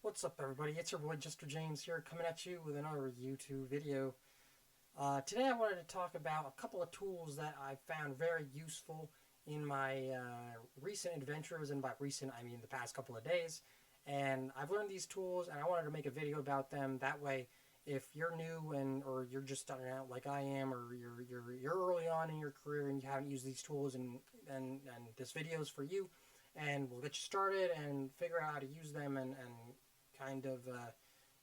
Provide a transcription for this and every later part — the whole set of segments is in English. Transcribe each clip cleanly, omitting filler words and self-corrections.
What's up, everybody? It's your boy Jester James here, coming at you with another YouTube video. Today I wanted to talk about a couple of tools that I found very useful in my recent adventures, and by recent I mean the past couple of days. And I've learned these tools, and I wanted to make a video about them. That way, if you're new or you're just starting out like I am, or you're early on in your career and you haven't used these tools, and this video is for you, and we'll get you started and figure out how to use them and kind of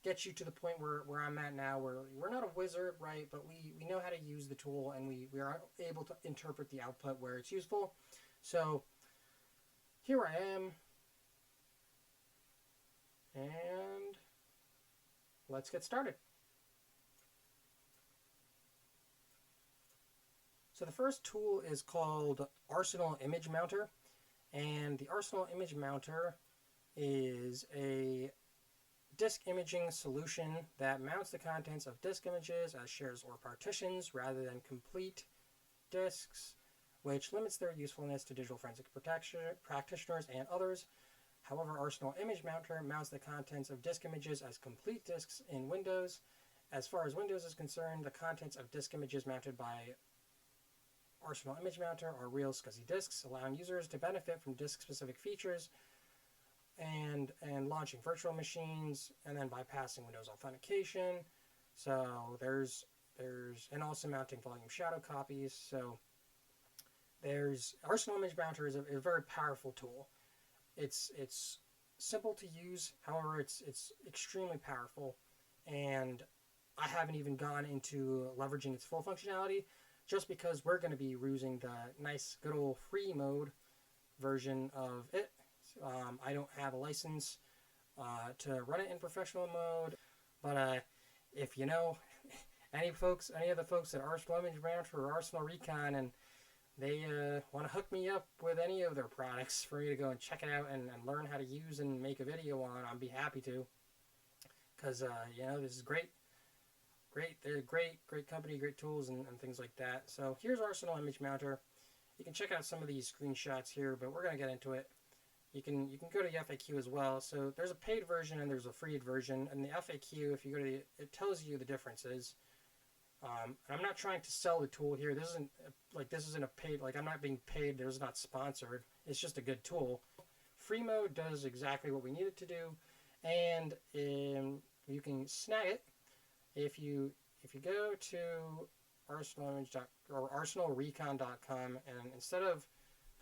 get you to the point where I'm at now, where we're not a wizard, right? But we know how to use the tool, and we are able to interpret the output where it's useful. So here I am, and let's get started. So the first tool is called Arsenal Image Mounter, and the Arsenal Image Mounter is a disk imaging solution that mounts the contents of disk images as shares or partitions rather than complete disks, which limits their usefulness to digital forensic practitioners and others. However, Arsenal Image Mounter mounts the contents of disk images as complete disks in Windows. As far as Windows is concerned, the contents of disk images mounted by Arsenal Image Mounter are real SCSI disks, allowing users to benefit from disk-specific features and launching virtual machines, and then bypassing Windows authentication. So there's and also mounting volume shadow copies. So there's Arsenal Image Mounter is a very powerful tool. It's simple to use, however it's extremely powerful, and I haven't even gone into leveraging its full functionality, just because we're going to be using the nice good old free mode version of it. I don't have a license to run it in professional mode, but if you know any of the folks at Arsenal Image Mounter or Arsenal Recon, and they want to hook me up with any of their products for me to go and check it out and learn how to use and make a video on, I'd be happy to, because this is great. They're great company, great tools, and things like that. So here's Arsenal Image Mounter. You can check out some of these screenshots here, but we're going to get into it. You can go to the FAQ as well. So there's a paid version and there's a free version. And the FAQ, if you go to it tells you the differences. I'm not trying to sell the tool here. This isn't a paid, I'm not being paid. This is not sponsored. It's just a good tool. Free mode does exactly what we need it to do, and you can snag it if you go to arsenalrecon.com, and instead of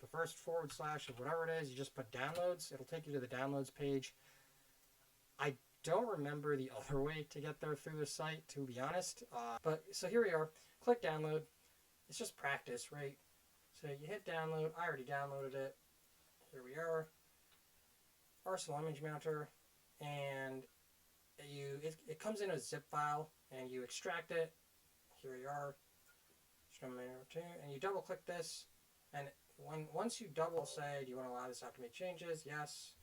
the first / of whatever it is, you just put downloads. It'll take you to the downloads page. I don't remember the other way to get there through the site, to be honest. But so here we are. Click download. It's just practice, right? So you hit download. I already downloaded it. Here we are. Arsenal Image Mounter, and it comes in a zip file, and you extract it. Here we are. And you double click this, and once you double say, do you want to allow this app to make changes? Yes.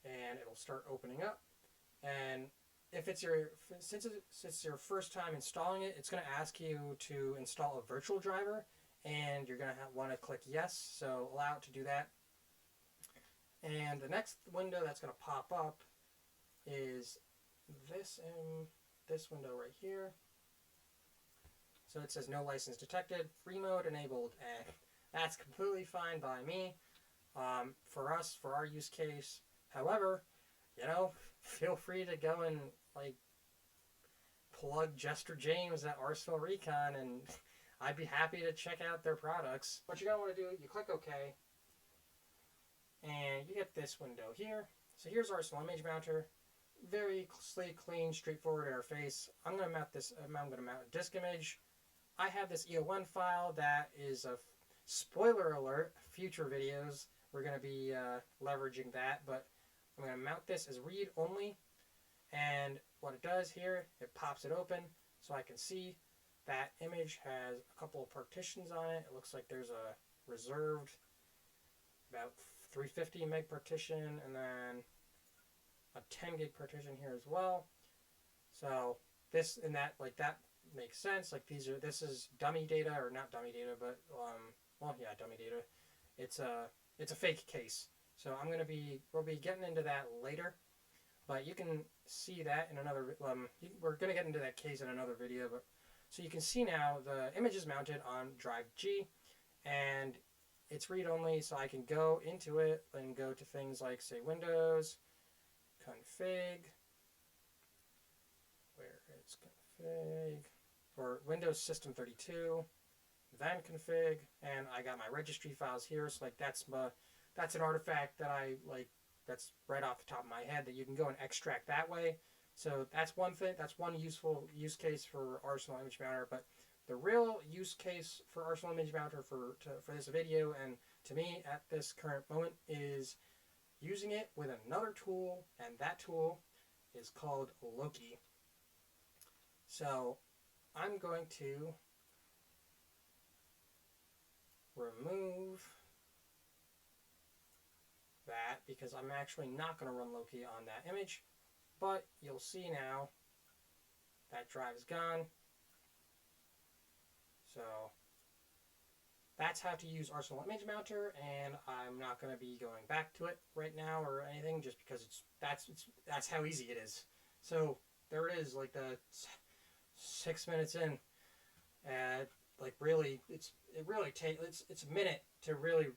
And it'll start opening up. And if it's since it's your first time installing it, it's going to ask you to install a virtual driver, and you're going to want to click yes. So allow it to do that. And the next window that's going to pop up is this window right here. So it says no license detected, free mode enabled, and that's completely fine by me. For us, for our use case. However, feel free to go and plug Jester James at Arsenal Recon, and I'd be happy to check out their products. What you're going to want to do, you click OK, and you get this window here. So here's Arsenal Image Mounter. Very sleek, clean, straightforward interface. I'm going to mount a disk image. I have this EO1 file that is a spoiler alert, future videos. We're going to be leveraging that, but I'm going to mount this as read only. And what it does here, it pops it open so I can see that image has a couple of partitions on it. It looks like there's a reserved about 350 meg partition, and then a 10 gig partition here as well. So this and that, that makes sense. This is dummy data, or not dummy data, but dummy data. It's a fake case. So we'll be getting into that later, but you can see that in another, we're going to get into that case in another video, but so you can see now the image is mounted on drive G, and it's read-only, so I can go into it and go to things like, say, Windows, config, where is config, or Windows System 32, then config, and I got my registry files here, so like that's an artifact that I like, that's right off the top of my head that you can go and extract that way. So that's one thing, that's one useful use case for Arsenal Image Mounter, but the real use case for Arsenal Image Mounter for this video and to me at this current moment is using it with another tool, and that tool is called Loki. So I'm going to remove that because I'm actually not going to run Loki on that image, but you'll see now that drive is gone. So that's how to use Arsenal Image Mounter, and I'm not going to be going back to it right now or anything, just because that's how easy it is. So there it is, like the 6 minutes in, and like really, it's a minute to really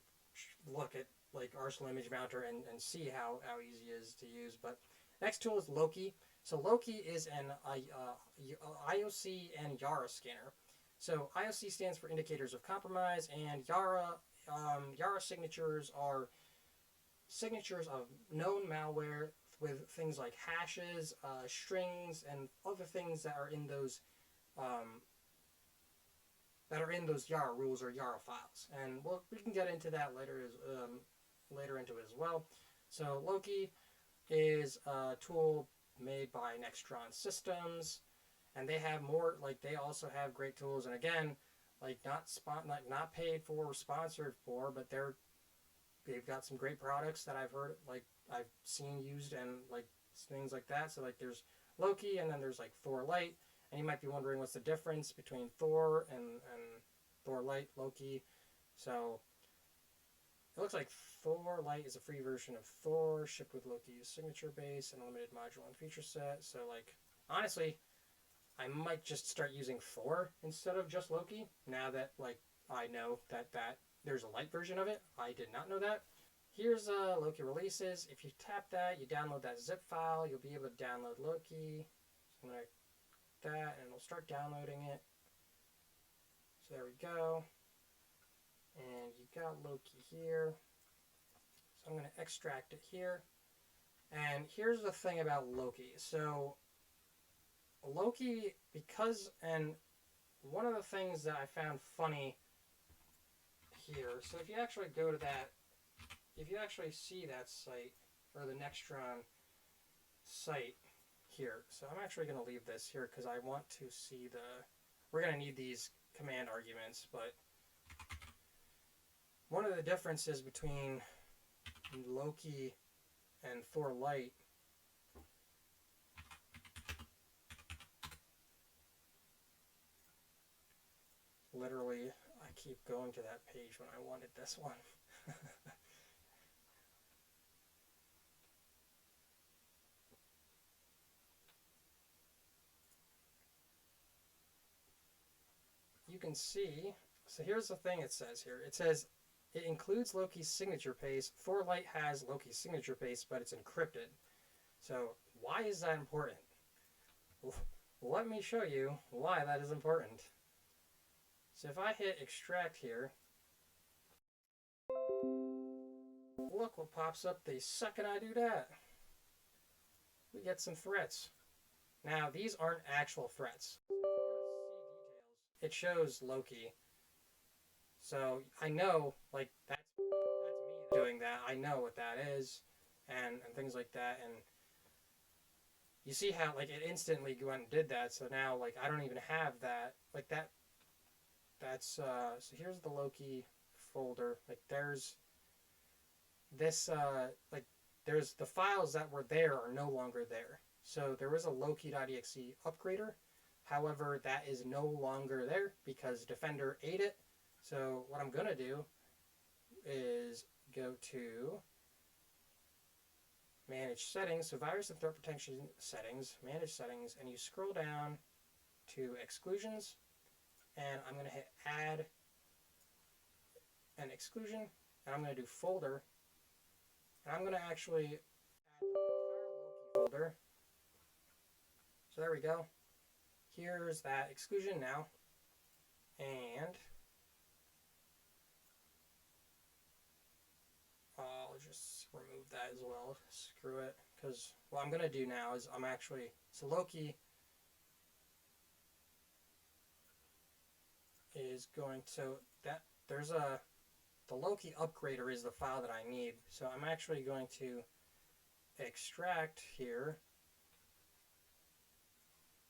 look at like Arsenal Image Mounter and see how easy it is to use. But next tool is Loki. So Loki is an IoC and Yara scanner. So IoC stands for indicators of compromise, and Yara signatures are signatures of known malware with things like hashes, strings, and other things that are in those Yara rules or Yara files. And we can get into that later into it as well. So Loki is a tool made by Nextron Systems, and they have more, like they also have great tools, and again, like not paid for or sponsored for, but they've got some great products that I've heard, like I've seen used, and like things like that. So like there's Loki, and then there's like Thor Lite, and you might be wondering what's the difference between Thor and Thor Lite, Loki. So it looks like Thor Lite is a free version of Thor, shipped with Loki's signature base and a limited module and feature set. So like honestly, I might just start using Thor instead of just Loki, now that like I know that there's a light version of it. I did not know that. Here's Loki releases. If you tap that, you download that zip file, you'll be able to download Loki. So I'm going to that, and it'll start downloading it. So there we go. And you got Loki here. So I'm going to extract it here. And here's the thing about Loki. So Loki, and one of the things that I found funny here, so if you actually go to that, if you actually see that site, or the Nextron site here, so I'm actually going to leave this here because I want to see we're going to need these command arguments, but one of the differences between Loki and Thor Lite literally, I keep going to that page when I wanted this one. You can see, so here's the thing it says here. It says, it includes Loki's signature paste. Thor Lite has Loki's signature paste, but it's encrypted. So why is that important? Let me show you why that is important. So if I hit extract here, look what pops up the second I do that. We get some threats. Now these aren't actual threats. It shows Loki. So I know, like that's me doing that. I know what that is, and things like that. And you see how like it instantly went and did that. So now like I don't even have that. Like that. That's so here's the Loki folder. Like there's this like there's the files that were there are no longer there. So there was a Loki.exe upgrader. However, that is no longer there because Defender ate it. So what I'm going to do is go to manage settings, so virus and threat protection settings, manage settings, and you scroll down to exclusions, and I'm going to hit add an exclusion, and I'm going to do folder, and I'm going to actually add the entire Loki folder. So there we go. Here's that exclusion now, and I'll just remove that as well. Screw it, because what I'm going to do now is so Loki is going to, the Loki upgrader is the file that I need. So I'm actually going to extract here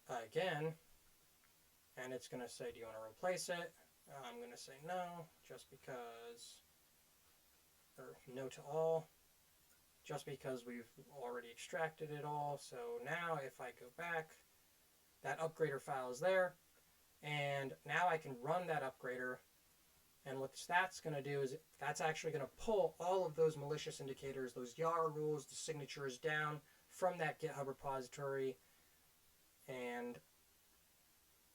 again, and it's going to say, do you want to replace it? I'm going to say no, just because, or no to all, just because we've already extracted it all. So now if I go back, that upgrader file is there, and now I can run that upgrader, and what that's going to do is that's actually going to pull all of those malicious indicators, those Yara rules, the signatures down from that GitHub repository, and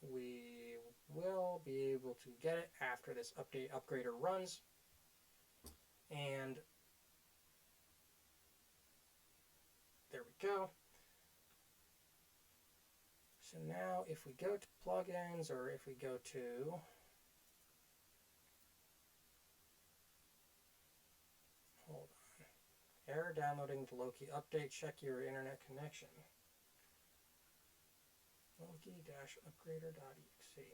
we will be able to get it after this upgrader runs. And there we go. So now if we go to plugins, or if we go to error downloading the Loki update, check your internet connection. Loki-upgrader.exe.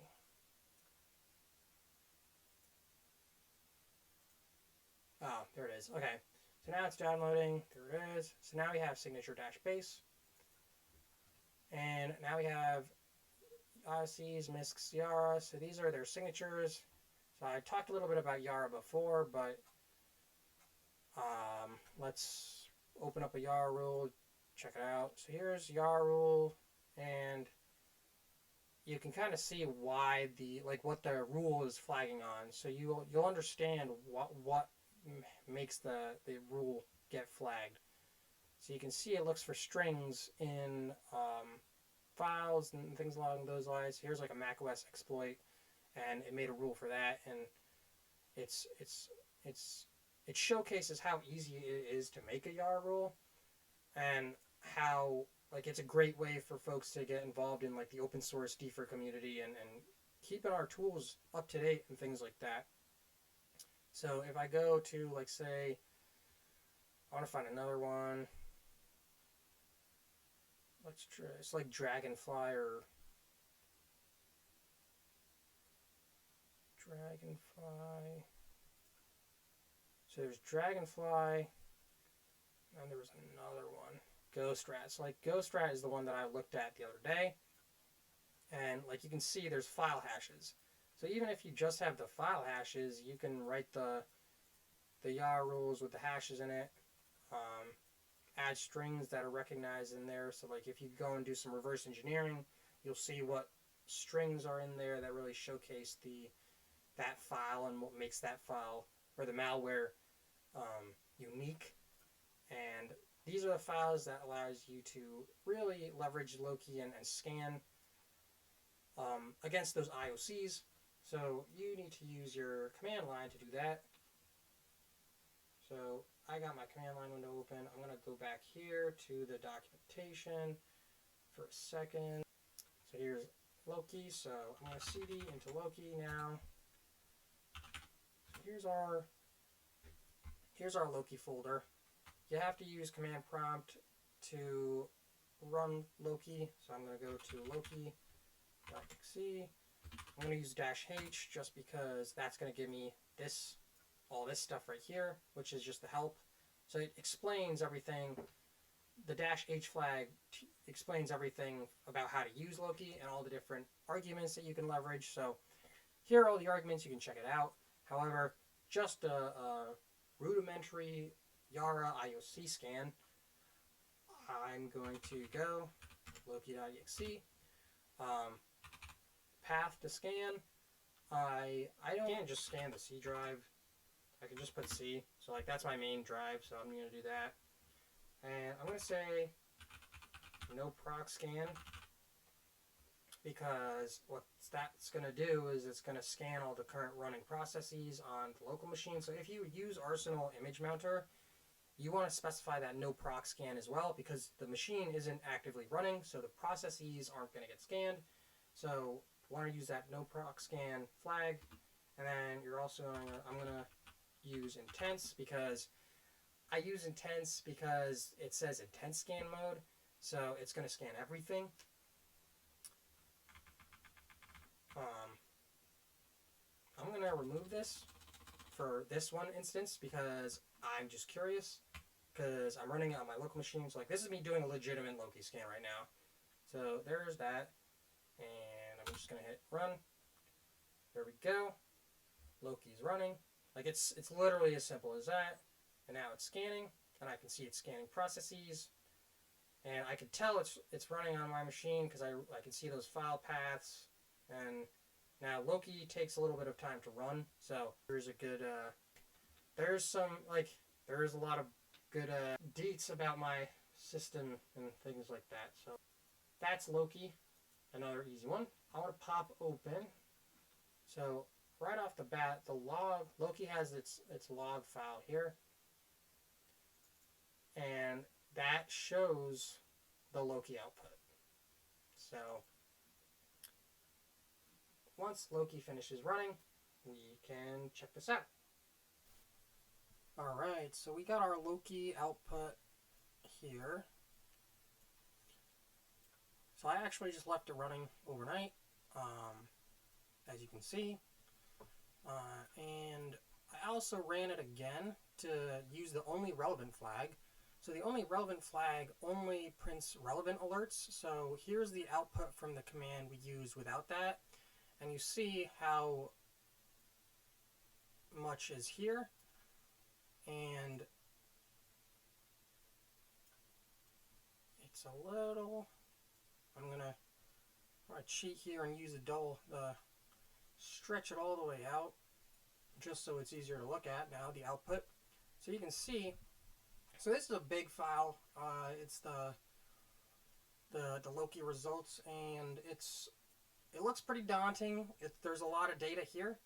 Oh, there it is. Okay. So now it's downloading. There it is. So now we have signature-base. And now we have IoCs, MISCs, Yara. So these are their signatures. So I talked a little bit about Yara before, but let's open up a Yara rule, check it out. So here's Yara rule, and you can kind of see why what the rule is flagging on. So you'll understand what makes the rule get flagged. So you can see it looks for strings in files and things along those lines. Here's like a macOS exploit, and it made a rule for that, and it showcases how easy it is to make a Yara rule, and how it's a great way for folks to get involved in the open source defer community and keeping our tools up to date and things like that. So if I go to say I want to find another one. Let's try. It's like Dragonfly or Dragonfly. So there's Dragonfly, and there was another one, Ghostrat. So Ghostrat is the one that I looked at the other day, and you can see there's file hashes. So even if you just have the file hashes, you can write the Yara rules with the hashes in it. Add strings that are recognized in there. So if you go and do some reverse engineering, you'll see what strings are in there that really showcase that file and what makes that file or the malware unique. And these are the files that allows you to really leverage Loki and scan against those IoCs. So you need to use your command line to do that. So I got my command line window open. I'm going to go back here to the documentation for a second. So here's Loki. So I'm going to cd into Loki now. So here's our Loki folder. You have to use command prompt to run Loki. So I'm going to go to Loki.exe. I'm going to use -h just because that's going to give me all this stuff right here, which is just the help. So it explains everything. The -h flag explains everything about how to use Loki and all the different arguments that you can leverage. So here are all the arguments. You can check it out. However, just a rudimentary Yara IoC scan, I'm going to go Loki.exe. Path to scan. I can't just scan the C drive. I can just put C. So that's my main drive, so I'm going to do that. And I'm going to say no proc scan, because what that's going to do is it's going to scan all the current running processes on the local machine. So if you use Arsenal Image Mounter, you want to specify that no proc scan as well, because the machine isn't actively running, so the processes aren't going to get scanned. So you want to use that no proc scan flag. And then you're also I'm going to use intense, because I use intense because it says intense scan mode, so it's going to scan everything. I'm going to remove this for this one instance because I'm just curious, because I'm running it on my local machine. So like, this is me doing a legitimate Loki scan right now. So there's that, and I'm just going to hit run. There we go. Loki's running. Like, it's literally as simple as that. And now it's scanning, and I can see it's scanning processes, and I can tell it's running on my machine because I can see those file paths. And now Loki takes a little bit of time to run, so there's a good there's a lot of good deets about my system and things like that. So that's Loki, another easy one. I want to pop open. So right off the bat, the log, Loki has its log file here, and that shows the Loki output. So once Loki finishes running, we can check this out. Alright, so we got our Loki output here. So I actually just left it running overnight, as you can see. And I also ran it again to use the only relevant flag. So the only relevant flag only prints relevant alerts. So here's the output from the command we used without that. And you see how much is here. And it's a little, I'm gonna cheat here and use stretch it all the way out, just so it's easier to look at now, the output. So you can see, so this is a big file. It's the Loki results, and it looks pretty daunting. There's a lot of data here.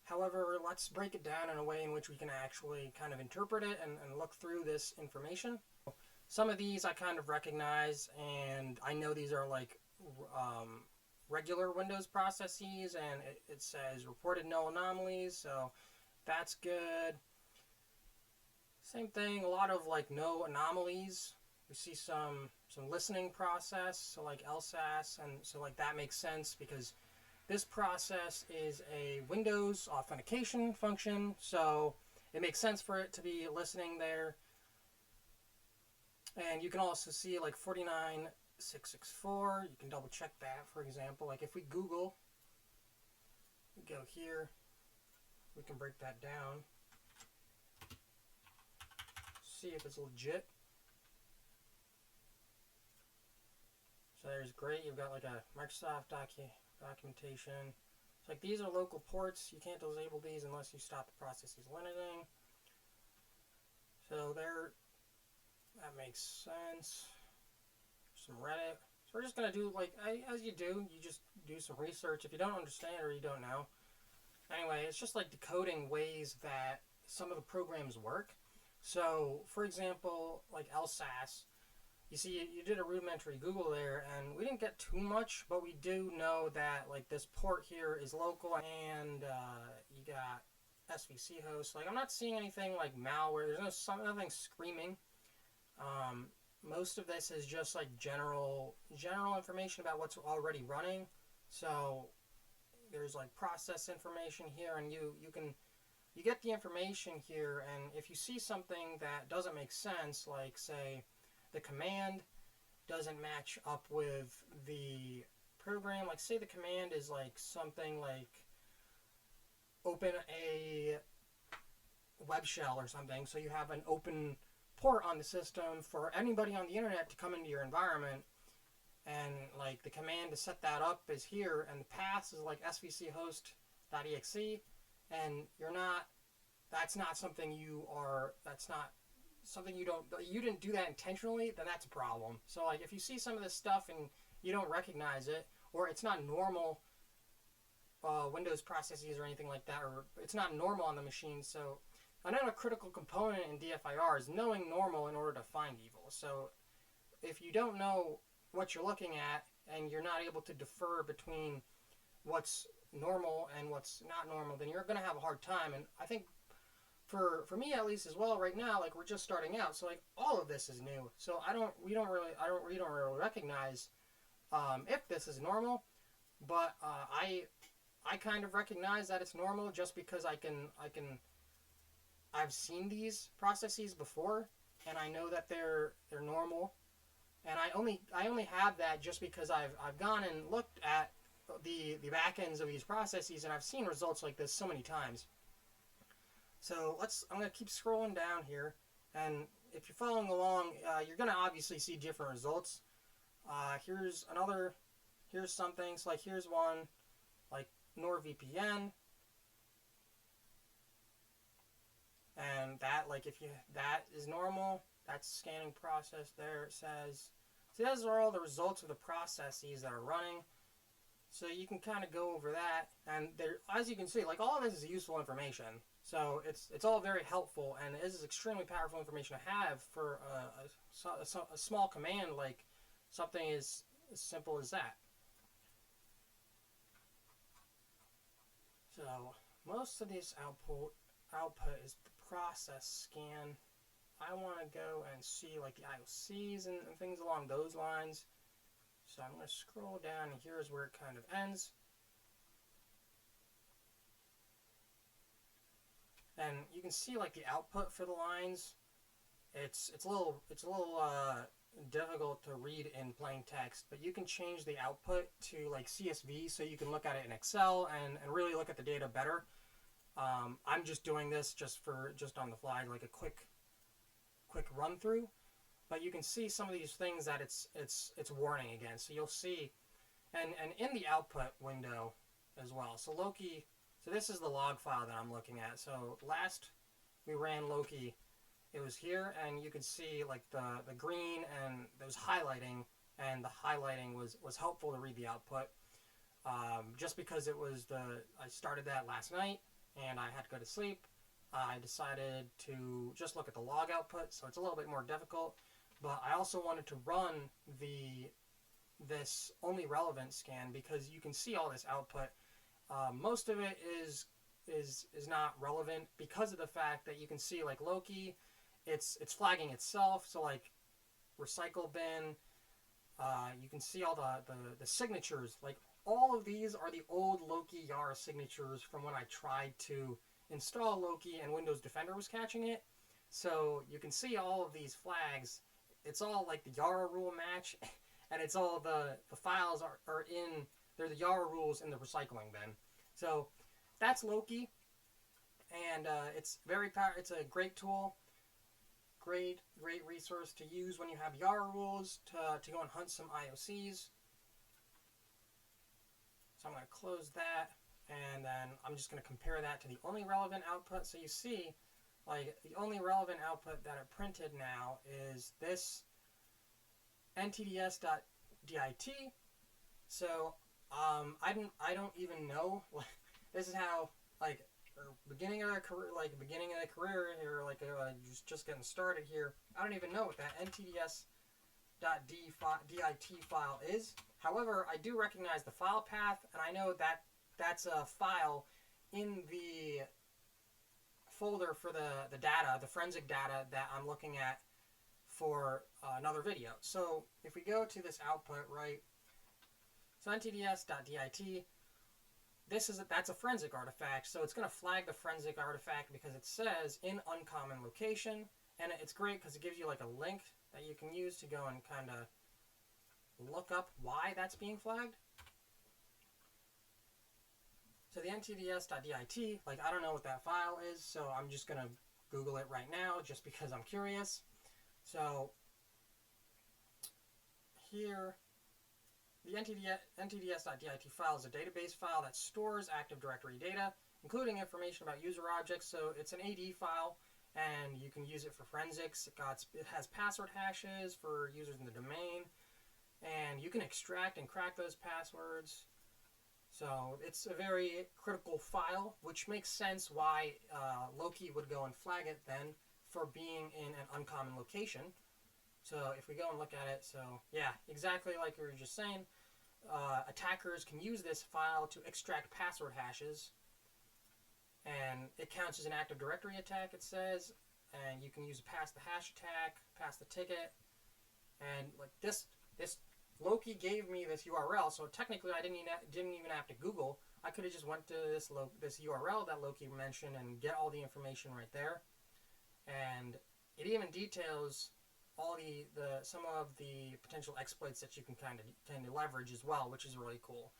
However, let's break it down in a way in which we can actually kind of interpret it and look through this information. Some of these I kind of recognize, and I know these are like regular Windows processes, and it says reported no anomalies, so that's good. Same thing, a lot of like no anomalies. We see some listening process, so like LSAS, and so like that makes sense because this process is a Windows authentication function, so it makes sense for it to be listening there. And you can also see like 49664, you can double check that. For example, like if we Google, we go here, we can break that down, see if it's legit. So there's great, you've got like a Microsoft documentation. It's like these are local ports, you can't disable these unless you stop the processes limiting. So there, that makes sense. Some Reddit. So we're just going to do, like, as you do, you just do some research if you don't understand or you don't know. Anyway, it's just like decoding ways that some of the programs work. So, for example, like LSAS, you see, you did a rudimentary Google there, and we didn't get too much, but we do know that, like, this port here is local, and you got SVC host. Like, I'm not seeing anything like malware. There's nothing screaming. Most of this is just like general information about what's already running. So there's like process information here, and you get the information here, and if you see something that doesn't make sense, like say the command doesn't match up with the program, like say the command is like something like open a web shell or something, so you have an open port on the system for anybody on the internet to come into your environment, and like the command to set that up is here, and the path is like svchost.exe, and that's not something you didn't do that intentionally, then that's a problem. So like if you see some of this stuff and you don't recognize it, or it's not normal Windows processes or anything like that, or it's not normal on the machine. So another critical component in DFIR is knowing normal in order to find evil. So if you don't know what you're looking at and you're not able to defer between what's normal and what's not normal, then you're going to have a hard time. And I think for me at least as well right now, like we're just starting out, so like all of this is new. So we don't really recognize if this is normal, but I kind of recognize that it's normal just because I've seen these processes before, and I know that they're normal, and I only have that just because I've gone and looked at the back ends of these processes, and I've seen results like this so many times. So I'm gonna keep scrolling down here, and if you're following along, you're gonna obviously see different results. Here's something. So like here's one, like NordVPN, and that that is normal. That's scanning process there. It says, so those are all the results of the processes that are running. So you can kind of go over that, and there, as you can see, like all of this is useful information. So it's all very helpful, and this is extremely powerful information to have for a small command like something as simple as that. So most of this output is the process scan. I want to go and see like the IoCs and things along those lines. So I'm going to scroll down, and here's where it kind of ends. And you can see like the output for the lines. It's a little difficult to read in plain text, but you can change the output to like CSV, so you can look at it in Excel and really look at the data better. I'm just doing this just on the fly, like a quick run through. But you can see some of these things that it's warning against. So you'll see, and in the output window as well. So Loki. So this is the log file that I'm looking at. So last we ran Loki, it was here, and you could see like the green and there was highlighting, and the highlighting was helpful to read the output. Just because I started that last night and I had to go to sleep, I decided to just look at the log output, so it's a little bit more difficult. But I also wanted to run this only relevant scan because you can see all this output. Most of it is not relevant because of the fact that you can see like Loki, it's flagging itself. So like recycle bin, you can see all the signatures. Like all of these are the old Loki Yara signatures from when I tried to install Loki and Windows Defender was catching it. So you can see all of these flags. It's all like the Yara rule match, and it's all the files are in. They're the Yara rules in the recycling bin. So that's Loki, and it's it's a great tool, great resource to use when you have Yara rules to go and hunt some IoCs. So I'm going to close that, and then I'm just going to compare that to the only relevant output. So you see, like the only relevant output that it printed now is this ntds.dit. So I don't even know. This is how beginning of the career here, just getting started here. I don't even know what that ntds.dit file is. However, I do recognize the file path, and I know that that's a file in the folder for the data, the forensic data that I'm looking at for another video. So if we go to this output, right? So ntds.dit, that's a forensic artifact, so it's going to flag the forensic artifact because it says in uncommon location, and it's great because it gives you like a link that you can use to go and kind of look up why that's being flagged. So the ntds.dit, like I don't know what that file is, so I'm just going to Google it right now just because I'm curious. So here, the ntds.dit file is a database file that stores Active Directory data, including information about user objects. So it's an AD file, and you can use it for forensics. It has password hashes for users in the domain, and you can extract and crack those passwords. So it's a very critical file, which makes sense why Loki would go and flag it then for being in an uncommon location. So if we go and look at it, so yeah, exactly like you were just saying, attackers can use this file to extract password hashes, and it counts as an Active Directory attack, it says, and you can use pass the hash attack, pass the ticket, and like this Loki gave me this URL, so technically I didn't even have to Google. I could have just went to this URL that Loki mentioned and get all the information right there, and it even details all some of the potential exploits that you can kind of leverage as well, which is really cool.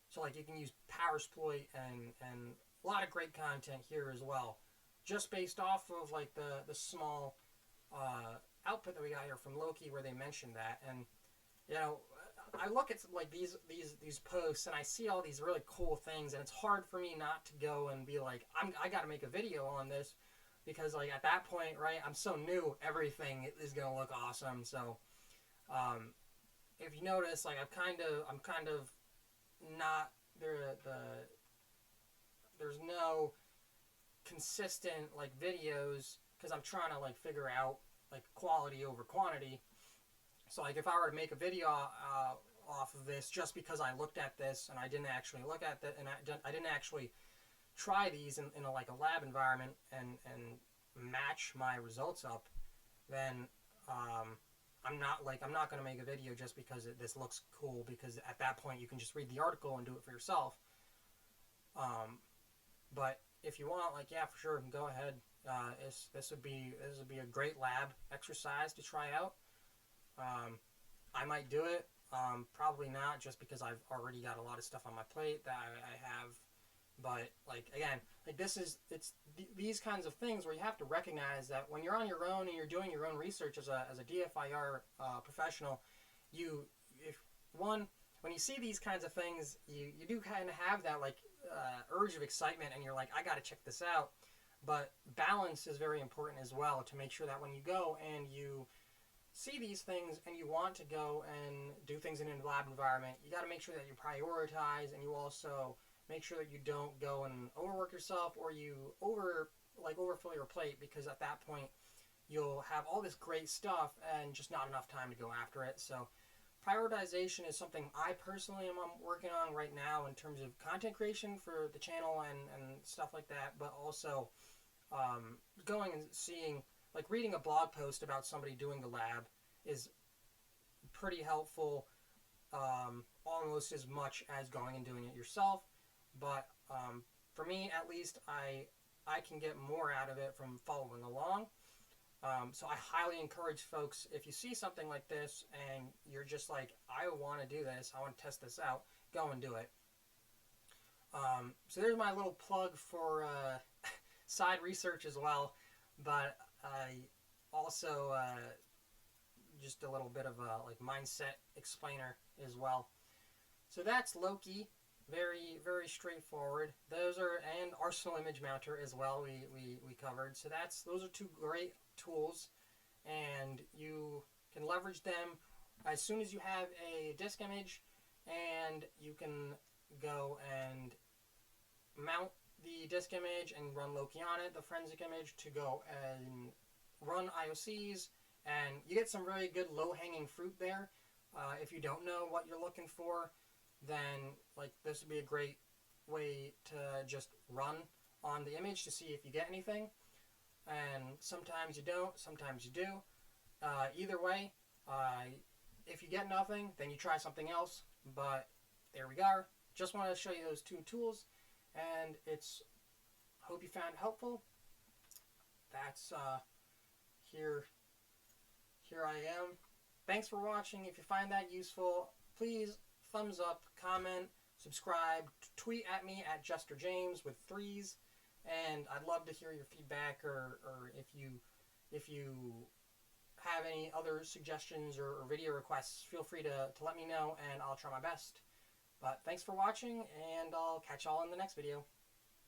So like you can use PowerSploit and a lot of great content here as well, just based off of like the small output that we got here from Loki where they mentioned that. And you know, I look at like these posts and I see all these really cool things, and it's hard for me not to go and be like, I got to make a video on this, because like at that point, right, I'm so new, everything is gonna look awesome. So if you notice, like I'm kind of not there's no consistent like videos, because I'm trying to like figure out like quality over quantity. So like if I were to make a video off of this just because I looked at this and I didn't actually look at that, and I didn't actually try these in like a lab environment and match my results up, then I'm not going to make a video just because this looks cool, because at that point you can just read the article and do it for yourself. But if you want, like, yeah, for sure, go ahead. This would be a great lab exercise to try out. I might do it. Probably not, just because I've already got a lot of stuff on my plate that I have. But like again, like it's these kinds of things where you have to recognize that when you're on your own and you're doing your own research as a DFIR professional, when you see these kinds of things, you do kind of have that like urge of excitement, and you're like, I got to check this out. But balance is very important as well, to make sure that when you go and you see these things and you want to go and do things in a lab environment, you got to make sure that you prioritize, and you also make sure that you don't go and overwork yourself, or you overfill your plate, because at that point you'll have all this great stuff and just not enough time to go after it. So prioritization is something I personally am working on right now in terms of content creation for the channel and stuff like that, but also going and seeing, like reading a blog post about somebody doing the lab is pretty helpful, almost as much as going and doing it yourself. But for me, at least, I can get more out of it from following along. So I highly encourage folks, if you see something like this and you're just like, I want to do this, I want to test this out, go and do it. So there's my little plug for side research as well, but I also just a little bit of a like mindset explainer as well. So that's Loki. Very, very straightforward. And Arsenal Image Mounter as well, we covered. So those are two great tools, and you can leverage them as soon as you have a disk image, and you can go and mount the disk image and run Loki on it, the forensic image, to go and run IOCs, and you get some really good low-hanging fruit there. If you don't know what you're looking for, then like this would be a great way to just run on the image to see if you get anything. And sometimes you don't, sometimes you do. Either way, if you get nothing, then you try something else. But there we go. Just wanted to show you those two tools, and hope you found it helpful. That's here I am. Thanks for watching. If you find that useful, please thumbs up, comment, subscribe, tweet at me at JesterJames with 3s, and I'd love to hear your feedback, or if you have any other suggestions or video requests, feel free to let me know, and I'll try my best. But thanks for watching, and I'll catch y'all in the next video.